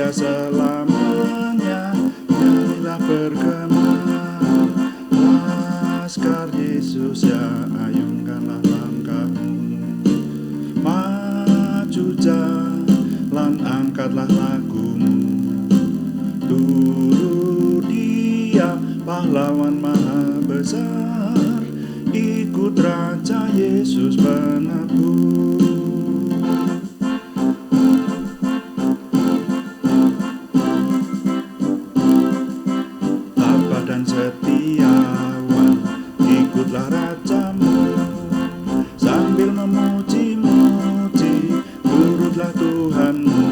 setia selamanya, nyanyilah bergema. Laskar Yesus ya, ayunkanlah langkahmu. Maju jalan, angkatlah lagumu. Turut Dia, pahlawan maha besar, ikut Raja Yesus penebus. Tabah dan setiawan, ikutlah Rajamu. Sambil memuji-muji, turutlah Tuhanmu.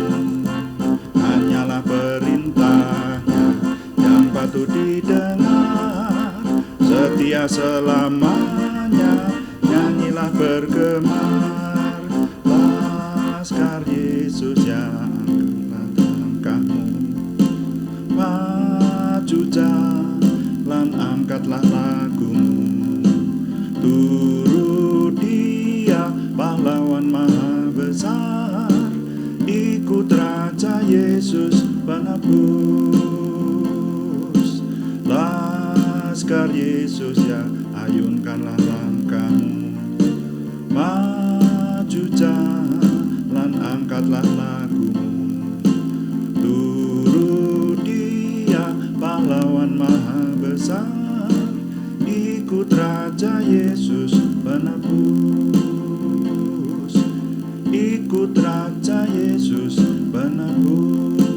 Hanyalah perintahnya yang patut didengar. Setia selamanya, nyanyilah bergemar. Laskar Yesus ya, angkatlah langkahmu. Maju jalan, angkatlah lagumu. Turut Dia, pahlawan maha besar, ikut Raja Yesus penebus. Laskar Yesus ya, ayunkanlah langkahmu. Maju jalan, angkatlah lagumu. Turut Dia, pahlawan maha besar, ikut Raja Yesus penebus. Ikut Raja Yesus penebus.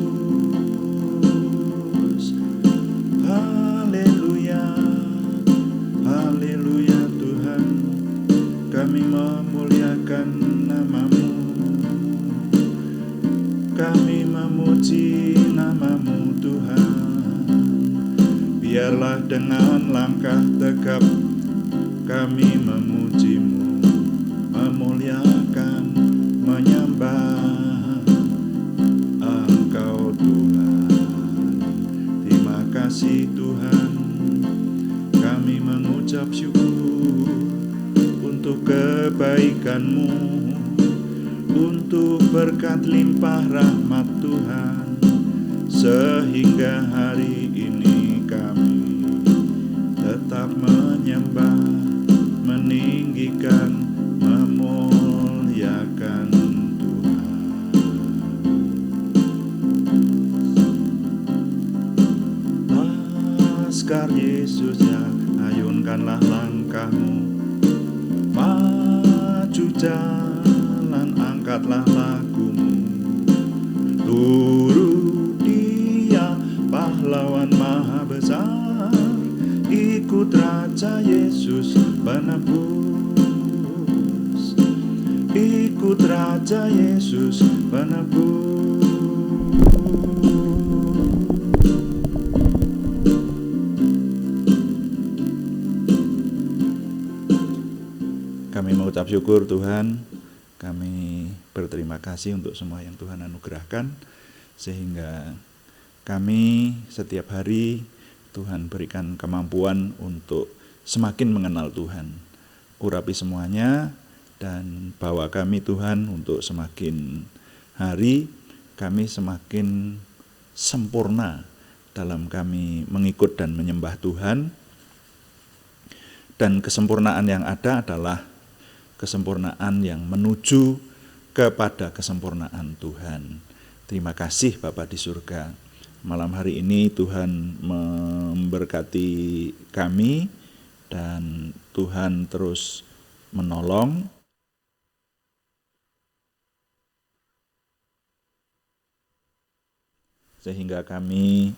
Haleluya, haleluya Tuhan, kami memuliakan nama-Mu. Kami memuji nama-Mu Tuhan. Biarlah dengan langkah tegap kami memuji-Mu, memuliakan, menyembah Engkau Tuhan. Terima kasih Tuhan, kami mengucap syukur untuk kebaikan-Mu, untuk berkat limpah rahmat Tuhan, sehingga hari ini kami tetap menyembah, meninggikan, memuliakan Tuhan. Laskar Yesus ya, ayunkanlah langkahmu. Maju jalan, angkatlah lagumu. Turut Dia, pahlawan maha besar, ikut Raja Yesus penebus. Ikut Raja Yesus penebus. Kami mengucap syukur Tuhan, kami berterima kasih untuk semua yang Tuhan anugerahkan, sehingga kami setiap hari Tuhan berikan kemampuan untuk semakin mengenal Tuhan. Urapi semuanya dan bawa kami Tuhan untuk semakin hari kami semakin sempurna dalam kami mengikut dan menyembah Tuhan. Dan kesempurnaan yang ada adalah kesempurnaan yang menuju kepada kesempurnaan Tuhan. Terima kasih Bapa di surga. Malam hari ini Tuhan memberkati kami dan Tuhan terus menolong sehingga kami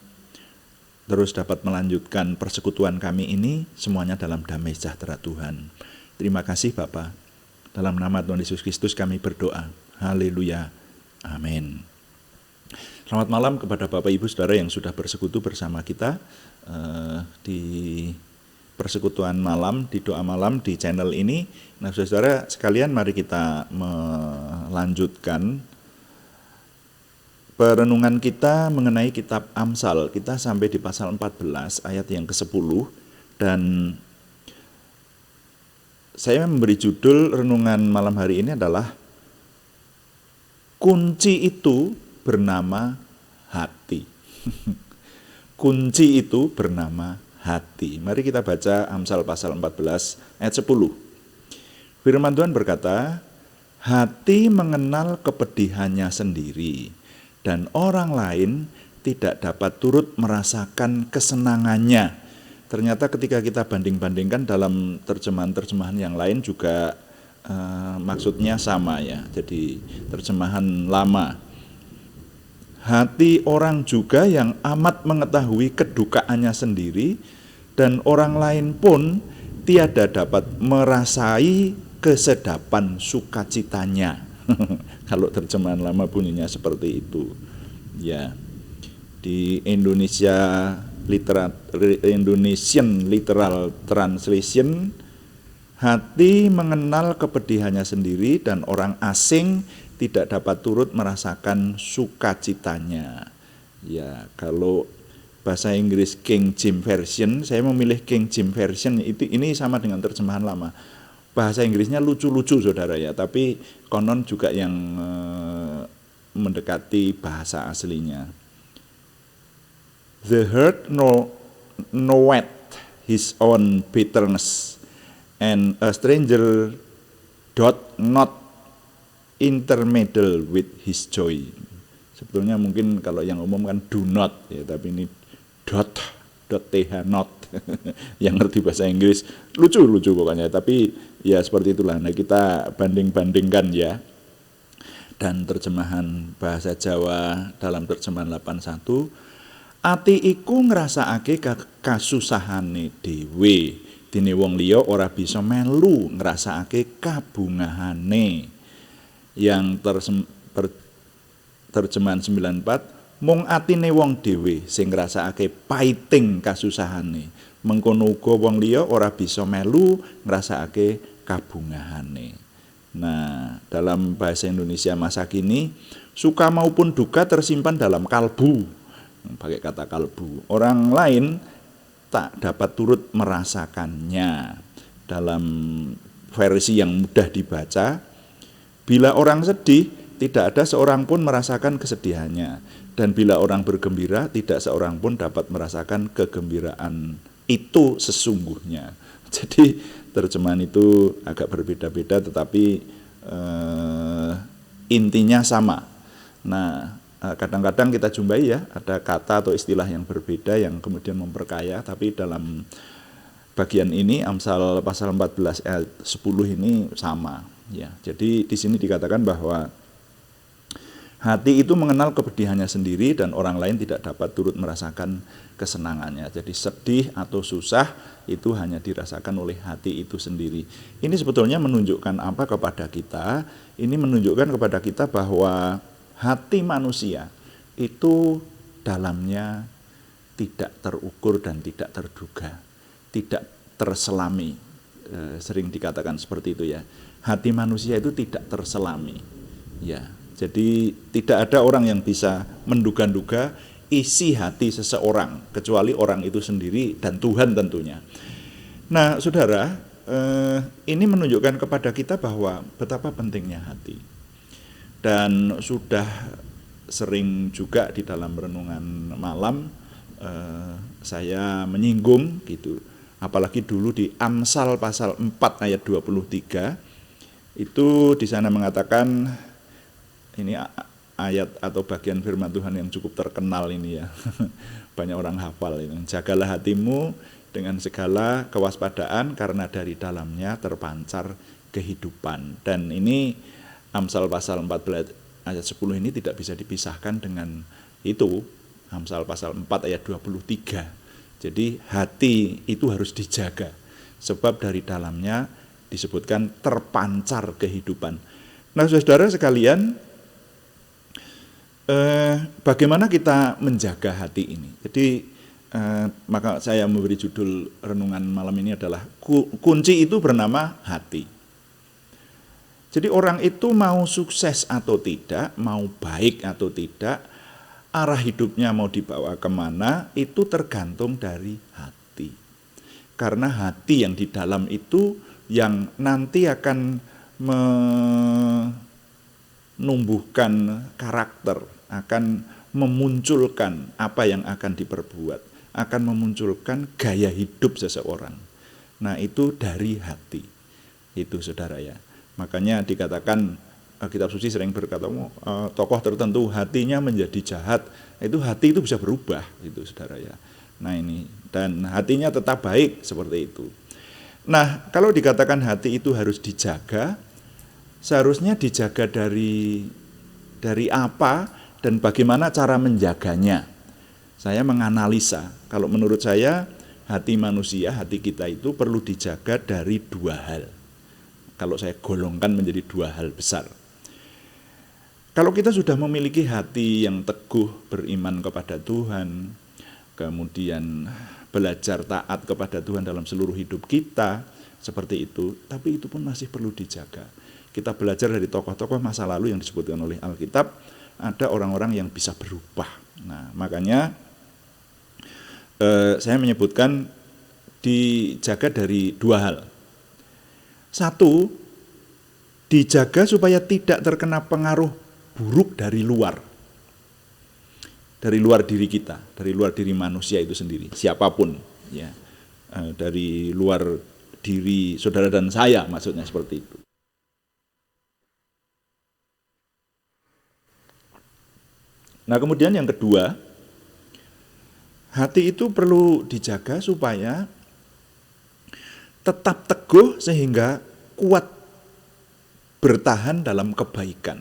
terus dapat melanjutkan persekutuan kami ini semuanya dalam damai sejahtera Tuhan. Terima kasih Bapa. Dalam nama Tuhan Yesus Kristus kami berdoa. Haleluya. Amin. Selamat malam kepada Bapak Ibu Saudara yang sudah bersekutu bersama kita di persekutuan malam, di doa malam di channel ini. Nah saudara sekalian, mari kita melanjutkan perenungan kita mengenai kitab Amsal. Kita sampai di pasal 14 ayat yang ke-10 dan saya memberi judul renungan malam hari ini adalah kunci itu bernama hati. Kunci itu bernama hati. Mari kita baca Amsal pasal 14 ayat 10. Firman Tuhan berkata, hati mengenal kepedihannya sendiri, dan orang lain tidak dapat turut merasakan kesenangannya. Ternyata ketika kita banding-bandingkan dalam terjemahan-terjemahan yang lain juga maksudnya sama ya. Jadi terjemahan lama. Hati orang juga yang amat mengetahui kedukaannya sendiri, dan orang lain pun tiada dapat merasai kesedapan sukacitanya. Kalau terjemahan lama bunyinya seperti itu. Ya. Di Indonesian Literal Translation, hati mengenal kepedihannya sendiri dan orang asing tidak dapat turut merasakan sukacitanya. Ya, kalau bahasa Inggris King James Version, saya memilih King James Version ini sama dengan terjemahan lama. Bahasa Inggrisnya lucu-lucu saudara ya, tapi konon juga yang mendekati bahasa aslinya. The heart knoweth his own bitterness, and a stranger doth not intermeddle with his joy. Sebetulnya mungkin kalau yang umum kan do not ya, tapi ini dot th not. Yang ngerti bahasa Inggris lucu pokoknya, tapi ya seperti itulah. Nah, kita banding-bandingkan ya. Dan terjemahan bahasa Jawa dalam terjemahan 81, ati iku ngrasakake kasusahane dhewe, dene wong liya ora bisa melu ngrasakake kabungahane. Yang terjemahan 94, mung atine wong dhewe sing ngrasakake paiting kasusahane, mengkono uga wong liya ora bisa melu ngrasakake kabungahane. Nah, dalam bahasa Indonesia masa kini, suka maupun duka tersimpan dalam kalbu, pakai kata kalbu. Orang lain tak dapat turut merasakannya. Dalam versi yang mudah dibaca, bila orang sedih, tidak ada seorang pun merasakan kesedihannya. Dan bila orang bergembira, tidak seorang pun dapat merasakan kegembiraan itu sesungguhnya. Jadi terjemahan itu agak berbeda-beda, tetapi intinya sama. Nah, kadang-kadang kita jumpai ya, ada kata atau istilah yang berbeda yang kemudian memperkaya, tapi dalam bagian ini Amsal pasal 14 ayat 10 ini sama. Ya, jadi di sini dikatakan bahwa hati itu mengenal kepedihannya sendiri dan orang lain tidak dapat turut merasakan kesenangannya. Jadi sedih atau susah itu hanya dirasakan oleh hati itu sendiri. Ini sebetulnya menunjukkan apa kepada kita? Ini menunjukkan kepada kita bahwa hati manusia itu dalamnya tidak terukur dan tidak terduga, tidak terselami. Sering dikatakan seperti itu ya. Hati manusia itu tidak terselami. Ya, jadi tidak ada orang yang bisa menduga-duga isi hati seseorang kecuali orang itu sendiri dan Tuhan tentunya. Nah, saudara, ini menunjukkan kepada kita bahwa betapa pentingnya hati. Dan sudah sering juga di dalam renungan malam saya menyinggung gitu. Apalagi dulu di Amsal pasal 4 ayat 23 itu di sana mengatakan, ini ayat atau bagian firman Tuhan yang cukup terkenal ini ya. Banyak orang hafal ini. Jagalah hatimu dengan segala kewaspadaan karena dari dalamnya terpancar kehidupan. Dan ini Amsal pasal 14 ayat 10 ini tidak bisa dipisahkan dengan itu. Amsal pasal 4 ayat 23. Jadi hati itu harus dijaga. Sebab dari dalamnya disebutkan terpancar kehidupan. Nah, saudara sekalian, bagaimana kita menjaga hati ini? Jadi maka saya memberi judul renungan malam ini adalah kunci itu bernama hati. Jadi orang itu mau sukses atau tidak, mau baik atau tidak, arah hidupnya mau dibawa kemana, itu tergantung dari hati. Karena hati yang di dalam itu yang nanti akan menumbuhkan karakter, akan memunculkan apa yang akan diperbuat, akan memunculkan gaya hidup seseorang. Nah, itu dari hati. Itu saudara ya. Makanya dikatakan kitab suci sering berkata tokoh tertentu hatinya menjadi jahat. Itu hati itu bisa berubah itu saudara ya. Nah ini, dan hatinya tetap baik seperti itu. Nah, kalau dikatakan hati itu harus dijaga, seharusnya dijaga dari apa dan bagaimana cara menjaganya. Saya menganalisa, kalau menurut saya hati manusia, hati kita itu perlu dijaga dari dua hal. Kalau saya golongkan menjadi dua hal besar. Kalau kita sudah memiliki hati yang teguh beriman kepada Tuhan, kemudian belajar taat kepada Tuhan dalam seluruh hidup kita, seperti itu, tapi itu pun masih perlu dijaga. Kita belajar dari tokoh-tokoh masa lalu yang disebutkan oleh Alkitab, ada orang-orang yang bisa berubah. Nah, makanya saya menyebutkan dijaga dari dua hal. Satu, dijaga supaya tidak terkena pengaruh buruk dari luar diri kita, dari luar diri manusia itu sendiri, siapapun ya, dari luar diri saudara dan saya, maksudnya seperti itu. Nah, kemudian yang kedua, hati itu perlu dijaga supaya tetap teguh sehingga kuat bertahan dalam kebaikan.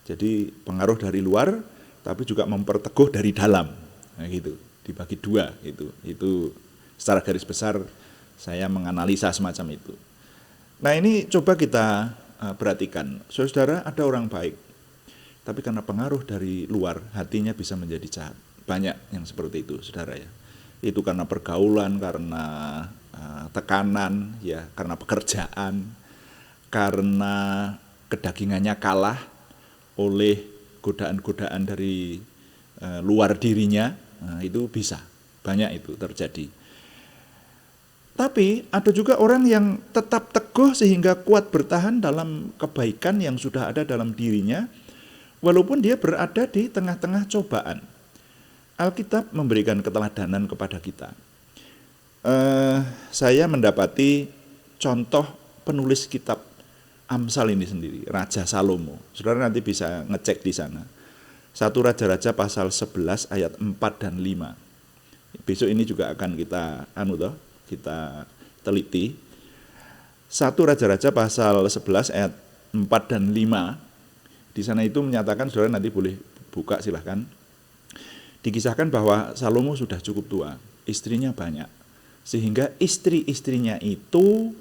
Jadi pengaruh dari luar, tapi juga memperteguh dari dalam. Nah gitu, dibagi dua gitu. Itu secara garis besar saya menganalisa semacam itu. Nah ini coba kita perhatikan. Saudara, ada orang baik, tapi karena pengaruh dari luar, hatinya bisa menjadi jahat. Banyak yang seperti itu, saudara ya. Itu karena pergaulan, karena tekanan, ya, karena pekerjaan, karena kedagingannya kalah oleh godaan-godaan dari luar dirinya. Nah, itu bisa, banyak itu terjadi. Tapi ada juga orang yang tetap teguh sehingga kuat bertahan dalam kebaikan yang sudah ada dalam dirinya, walaupun dia berada di tengah-tengah cobaan. Alkitab memberikan keteladanan kepada kita. Saya mendapati contoh penulis kitab Amsal ini sendiri, Raja Salomo. Saudara nanti bisa ngecek di sana. 1 Raja-Raja pasal 11 ayat 4 dan 5. Besok ini juga akan kita teliti. 1 Raja-Raja pasal 11 ayat 4 dan 5. Di sana itu menyatakan, saudara nanti boleh buka silahkan. Dikisahkan bahwa Salomo sudah cukup tua, istrinya banyak. Sehingga istri-istrinya itu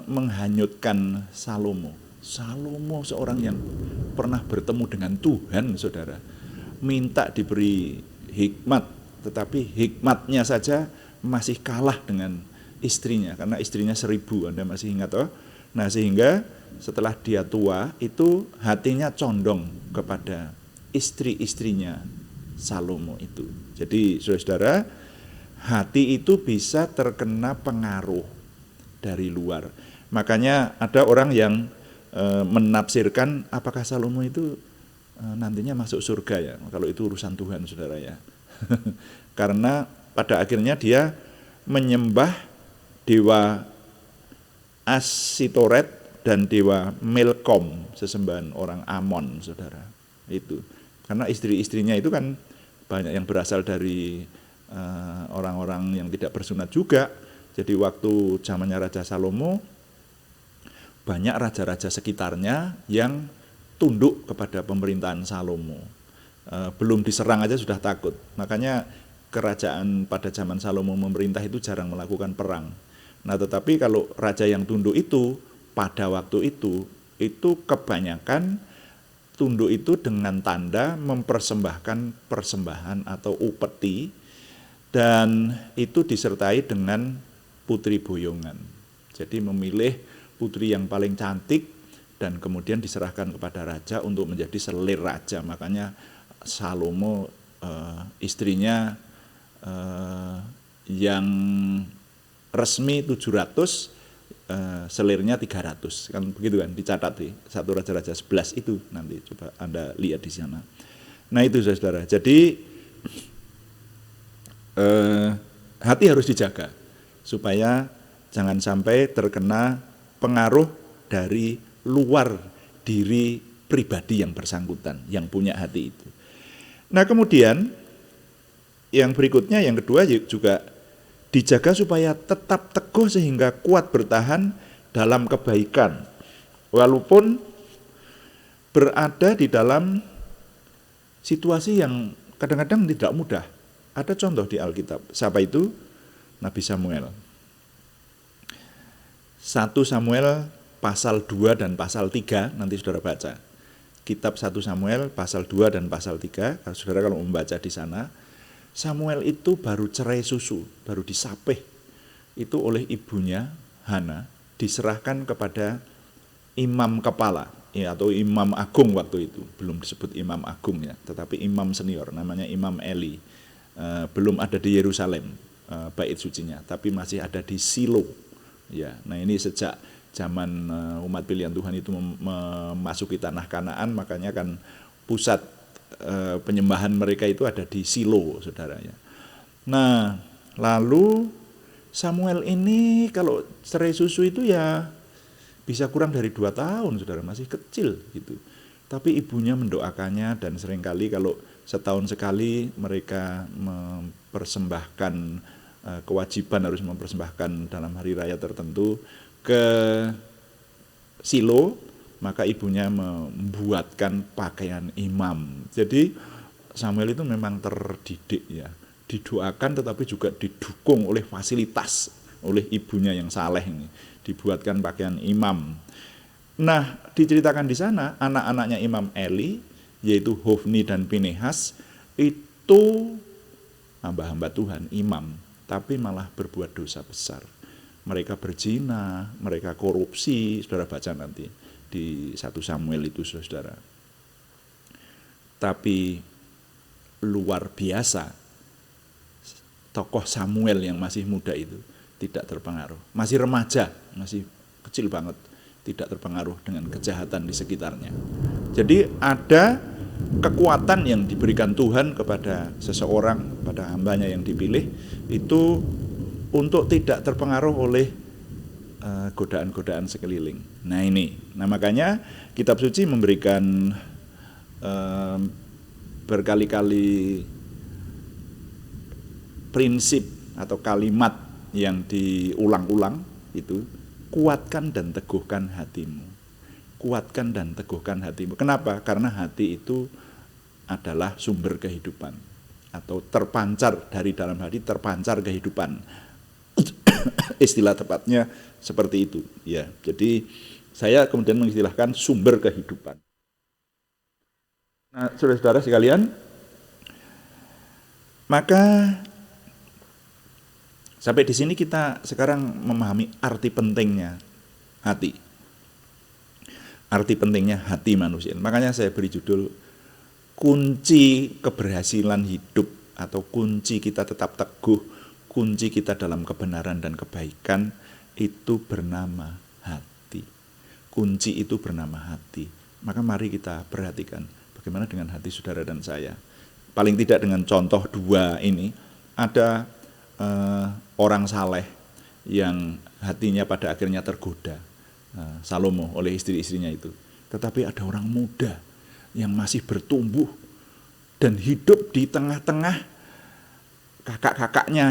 menghanyutkan Salomo. Salomo seorang yang pernah bertemu dengan Tuhan, saudara. Minta diberi hikmat, tetapi hikmatnya saja masih kalah dengan istrinya. Karena istrinya 1000, Anda masih ingat toh? Nah sehingga setelah dia tua, itu hatinya condong kepada istri-istrinya Salomo itu. Jadi saudara, hati itu bisa terkena pengaruh dari luar. Makanya ada orang yang menafsirkan apakah Salomo itu nantinya masuk surga ya. Kalau itu urusan Tuhan, saudara ya. Karena pada akhirnya dia menyembah dewa Asitoret dan dewa Milkom, sesembahan orang Amon, saudara. Itu. Karena istri-istrinya itu kan banyak yang berasal dari orang-orang yang tidak bersunat juga. Jadi waktu zamannya Raja Salomo, banyak raja-raja sekitarnya yang tunduk kepada pemerintahan Salomo. Belum diserang aja sudah takut. Makanya kerajaan pada zaman Salomo memerintah itu jarang melakukan perang. Nah tetapi kalau raja yang tunduk itu, pada waktu itu kebanyakan tunduk itu dengan tanda mempersembahkan persembahan atau upeti, dan itu disertai dengan putri boyongan. Jadi memilih putri yang paling cantik dan kemudian diserahkan kepada raja untuk menjadi selir raja. Makanya Salomo istrinya yang resmi 700, selirnya 300. Kan begitu kan dicatat di 1 Raja-Raja 11 itu, nanti coba Anda lihat di sana. Nah itu saudara, jadi hati harus dijaga supaya jangan sampai terkena pengaruh dari luar diri pribadi yang bersangkutan, yang punya hati itu. Nah kemudian yang berikutnya, yang kedua juga dijaga supaya tetap teguh sehingga kuat bertahan dalam kebaikan, walaupun berada di dalam situasi yang kadang-kadang tidak mudah. Ada contoh di Alkitab. Siapa itu? Nabi Samuel. 1 Samuel pasal 2 dan pasal 3, nanti saudara baca. Kitab 1 Samuel pasal 2 dan pasal 3, saudara kalau membaca di sana, Samuel itu baru cerai susu, baru disapih itu oleh ibunya Hana, diserahkan kepada imam kepala ya, atau imam agung waktu itu, belum disebut imam agung ya, tetapi imam senior namanya Imam Eli. Belum ada di Yerusalem bait sucinya, tapi masih ada di Silo ya. Nah ini sejak zaman umat pilihan Tuhan itu memasuki tanah Kanaan, makanya kan pusat penyembahan mereka itu ada di Silo, saudaranya. Nah lalu Samuel ini kalau cerai susu itu ya bisa kurang dari 2 tahun, saudara, masih kecil gitu. Tapi ibunya mendoakannya, dan seringkali kalau setahun sekali mereka mempersembahkan kewajiban, harus mempersembahkan dalam hari raya tertentu ke Silo, maka ibunya membuatkan pakaian imam. Jadi Samuel itu memang terdidik ya, didoakan tetapi juga didukung oleh fasilitas oleh ibunya yang saleh ini, dibuatkan pakaian imam. Nah, diceritakan di sana anak-anaknya Imam Eli, yaitu Hofni dan Pinehas, itu hamba-hamba Tuhan, imam, tapi malah berbuat dosa besar. Mereka berzina, mereka korupsi, saudara baca nanti di 1 Samuel itu, saudara. Tapi luar biasa, tokoh Samuel yang masih muda itu tidak terpengaruh, masih remaja, masih kecil banget, tidak terpengaruh dengan kejahatan di sekitarnya. Jadi ada kekuatan yang diberikan Tuhan kepada seseorang, pada hambanya yang dipilih itu untuk tidak terpengaruh oleh godaan-godaan sekeliling. Nah ini, nah makanya kitab suci memberikan berkali-kali prinsip atau kalimat yang diulang-ulang itu, kuatkan dan teguhkan hatimu. Kuatkan dan teguhkan hatimu. Kenapa? Karena hati itu adalah sumber kehidupan, atau terpancar dari dalam hati, terpancar kehidupan. Istilah tepatnya seperti itu ya. Jadi saya kemudian mengistilahkan sumber kehidupan. Nah, saudara-saudara sekalian, maka sampai di sini kita sekarang memahami arti pentingnya hati. Arti pentingnya hati manusia. Makanya saya beri judul kunci keberhasilan hidup, atau kunci kita tetap teguh, kunci kita dalam kebenaran dan kebaikan itu bernama hati. Kunci itu bernama hati. Maka mari kita perhatikan bagaimana dengan hati saudara dan saya. Paling tidak dengan contoh 2 ini, ada orang saleh yang hatinya pada akhirnya tergoda, Salomo, oleh istri-istrinya itu. Tetapi ada orang muda yang masih bertumbuh dan hidup di tengah-tengah kakak-kakaknya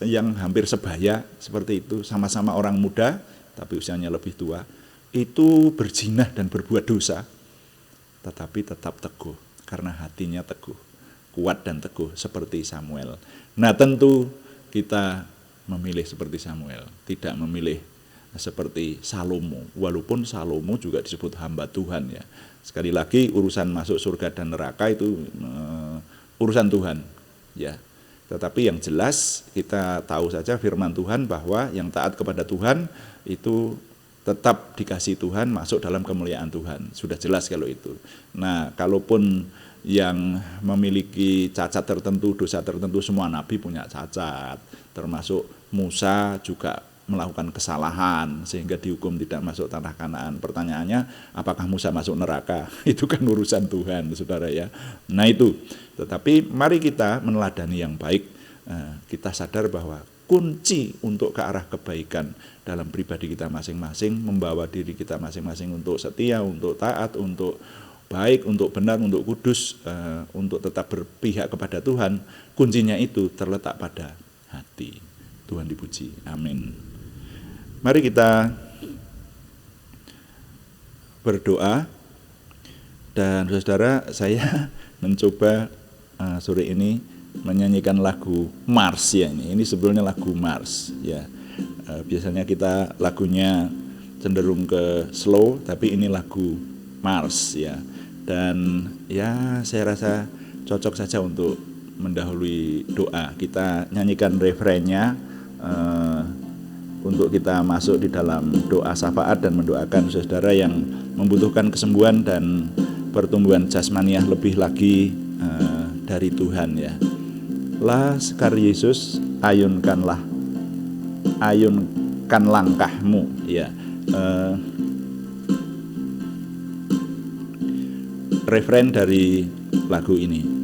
yang hampir sebaya seperti itu, sama-sama orang muda tapi usianya lebih tua, itu berzinah dan berbuat dosa, tetapi tetap teguh karena hatinya teguh, kuat dan teguh seperti Samuel. Nah tentu kita memilih seperti Samuel, tidak memilih seperti Salomo, walaupun Salomo juga disebut hamba Tuhan ya. Sekali lagi urusan masuk surga dan neraka itu urusan Tuhan ya. Tetapi yang jelas kita tahu saja firman Tuhan bahwa yang taat kepada Tuhan itu tetap dikasih Tuhan, masuk dalam kemuliaan Tuhan. Sudah jelas kalau itu. Nah, kalaupun yang memiliki cacat tertentu, dosa tertentu, semua nabi punya cacat, termasuk Musa juga melakukan kesalahan sehingga dihukum tidak masuk tanah Kanaan. Pertanyaannya, apakah Musa masuk neraka? Itu kan urusan Tuhan, saudara ya. Nah itu, tetapi mari kita meneladani yang baik. Kita sadar bahwa kunci untuk ke arah kebaikan dalam pribadi kita masing-masing, membawa diri kita masing-masing untuk setia, untuk taat, untuk baik, untuk benar, untuk kudus, untuk tetap berpihak kepada Tuhan. Kuncinya itu terletak pada hati. Tuhan dipuji. Amin. Mari kita berdoa. Dan saudara, saya mencoba sore ini menyanyikan lagu Mars ya ini. Ini sebetulnya lagu Mars ya. Biasanya kita lagunya cenderung ke slow, tapi ini lagu Mars ya. Dan ya saya rasa cocok saja untuk mendahului doa. Kita nyanyikan refrennya untuk kita masuk di dalam doa syafaat dan mendoakan saudara yang membutuhkan kesembuhan dan pertumbuhan jasmaniah lebih lagi dari Tuhan ya. Laskar Yesus, ayunkan langkahmu ya. Refren dari lagu ini.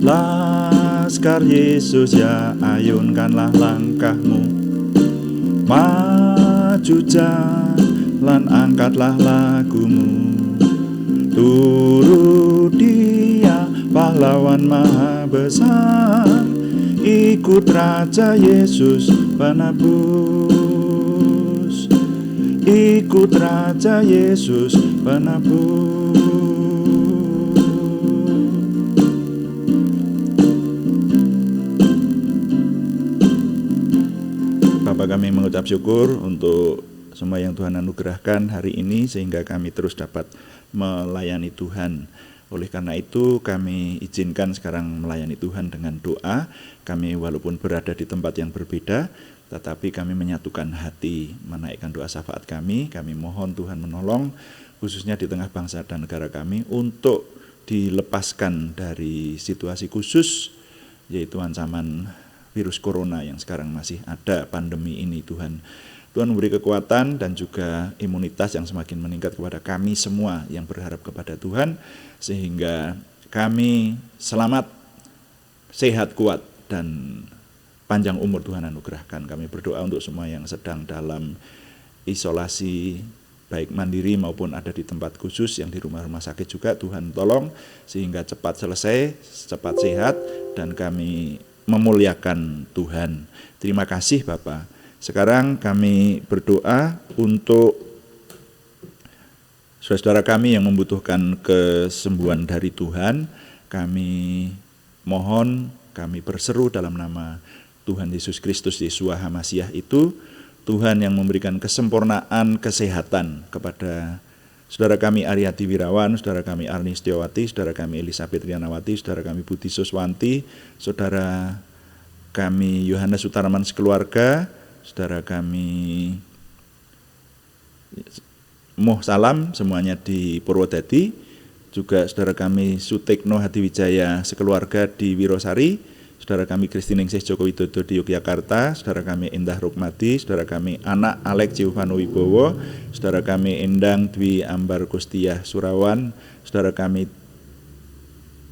Laskar Yesus ya, ayunkanlah langkahmu, maju jalan, angkatlah lagumu, turut Dia pahlawan maha besar, ikut Raja Yesus penebus, ikut Raja Yesus penebus. Bapa, kami mengucap syukur untuk semua yang Tuhan anugerahkan hari ini sehingga kami terus dapat melayani Tuhan. Oleh karena itu kami izinkan sekarang melayani Tuhan dengan doa. Kami walaupun berada di tempat yang berbeda, tetapi kami menyatukan hati menaikkan doa syafaat kami. Kami mohon Tuhan menolong khususnya di tengah bangsa dan negara kami untuk dilepaskan dari situasi khusus, yaitu ancaman virus corona yang sekarang masih ada, pandemi ini. Tuhan memberi kekuatan dan juga imunitas yang semakin meningkat kepada kami semua yang berharap kepada Tuhan, sehingga kami selamat, sehat, kuat, dan panjang umur Tuhan anugerahkan. Kami berdoa untuk semua yang sedang dalam isolasi, baik mandiri maupun ada di tempat khusus yang di rumah-rumah sakit juga. Tuhan tolong sehingga cepat selesai, cepat sehat, dan kami memuliakan Tuhan. Terima kasih Bapa. Sekarang kami berdoa untuk saudara kami yang membutuhkan kesembuhan dari Tuhan. Kami mohon, kami berseru dalam nama Tuhan Yesus Kristus, Yeshua HaMasyiah itu, Tuhan yang memberikan kesempurnaan kesehatan kepada saudara kami Aryati Wirawan, saudara kami Arni Setiawati, saudara kami Elisabeth Rianawati, saudara kami Budi Suswanti, saudara kami Yohanes Utaraman sekeluarga, saudara kami Moh Salam semuanya di Purwodadi, juga saudara kami Sutekno Hadiwijaya sekeluarga di Wirosari, saudara kami Kristiningsih Joko Widodo di Yogyakarta, saudara kami Indah Rukmadi, saudara kami Anak Alek Jiufano Wibowo, saudara kami Endang Dwi Ambar Kustiah Surawan, saudara kami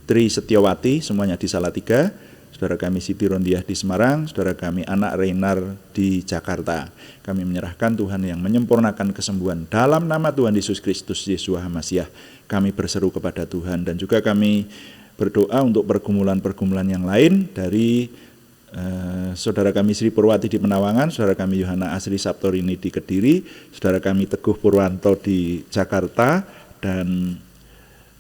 Tri Setiawati semuanya di Salatiga, saudara kami Siti Rondiah di Semarang, saudara kami Anak Reinar di Jakarta. Kami menyerahkan Tuhan yang menyempurnakan kesembuhan dalam nama Tuhan Yesus Kristus, Yeshua HaMasyiah. Kami berseru kepada Tuhan dan juga kami berdoa untuk pergumulan-pergumulan yang lain dari saudara kami Sri Purwati di Penawangan, saudara kami Yohana Asri Saptorini di Kediri, saudara kami Teguh Purwanto di Jakarta, dan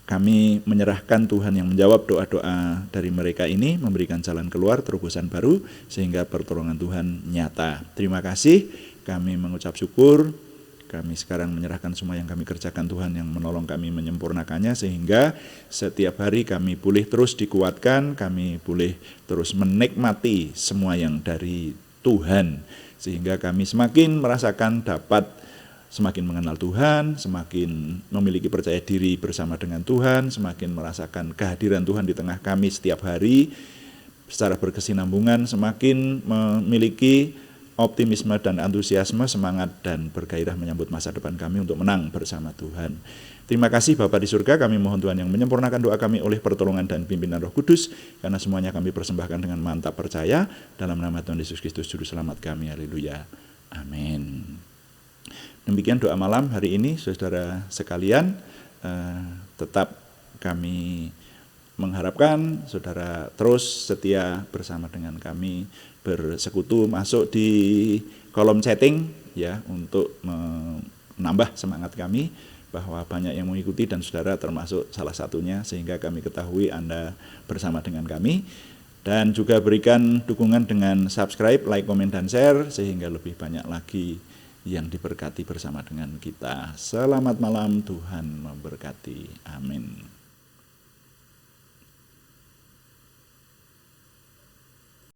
kami menyerahkan Tuhan yang menjawab doa-doa dari mereka ini, memberikan jalan keluar, terobosan baru, sehingga pertolongan Tuhan nyata. Terima kasih, kami mengucap syukur, kami sekarang menyerahkan semua yang kami kerjakan, Tuhan yang menolong kami menyempurnakannya, sehingga setiap hari kami boleh terus dikuatkan, kami boleh terus menikmati semua yang dari Tuhan, sehingga kami semakin merasakan dapat semakin mengenal Tuhan, semakin memiliki percaya diri bersama dengan Tuhan, semakin merasakan kehadiran Tuhan di tengah kami setiap hari, secara berkesinambungan, semakin memiliki optimisme dan antusiasme, semangat dan bergairah menyambut masa depan kami untuk menang bersama Tuhan. Terima kasih Bapa di surga, kami mohon Tuhan yang menyempurnakan doa kami oleh pertolongan dan pimpinan Roh Kudus, karena semuanya kami persembahkan dengan mantap percaya dalam nama Tuhan Yesus Kristus Juru Selamat kami. Haleluya. Amin. Demikian doa malam hari ini, saudara sekalian. Tetap kami mengharapkan saudara terus setia bersama dengan kami, bersekutu, masuk di kolom chatting ya, untuk menambah semangat kami bahwa banyak yang mengikuti dan saudara termasuk salah satunya, sehingga kami ketahui Anda bersama dengan kami. Dan juga berikan dukungan dengan subscribe, like, komen, dan share, sehingga lebih banyak lagi yang diberkati bersama dengan kita. Selamat malam, Tuhan memberkati. Amin.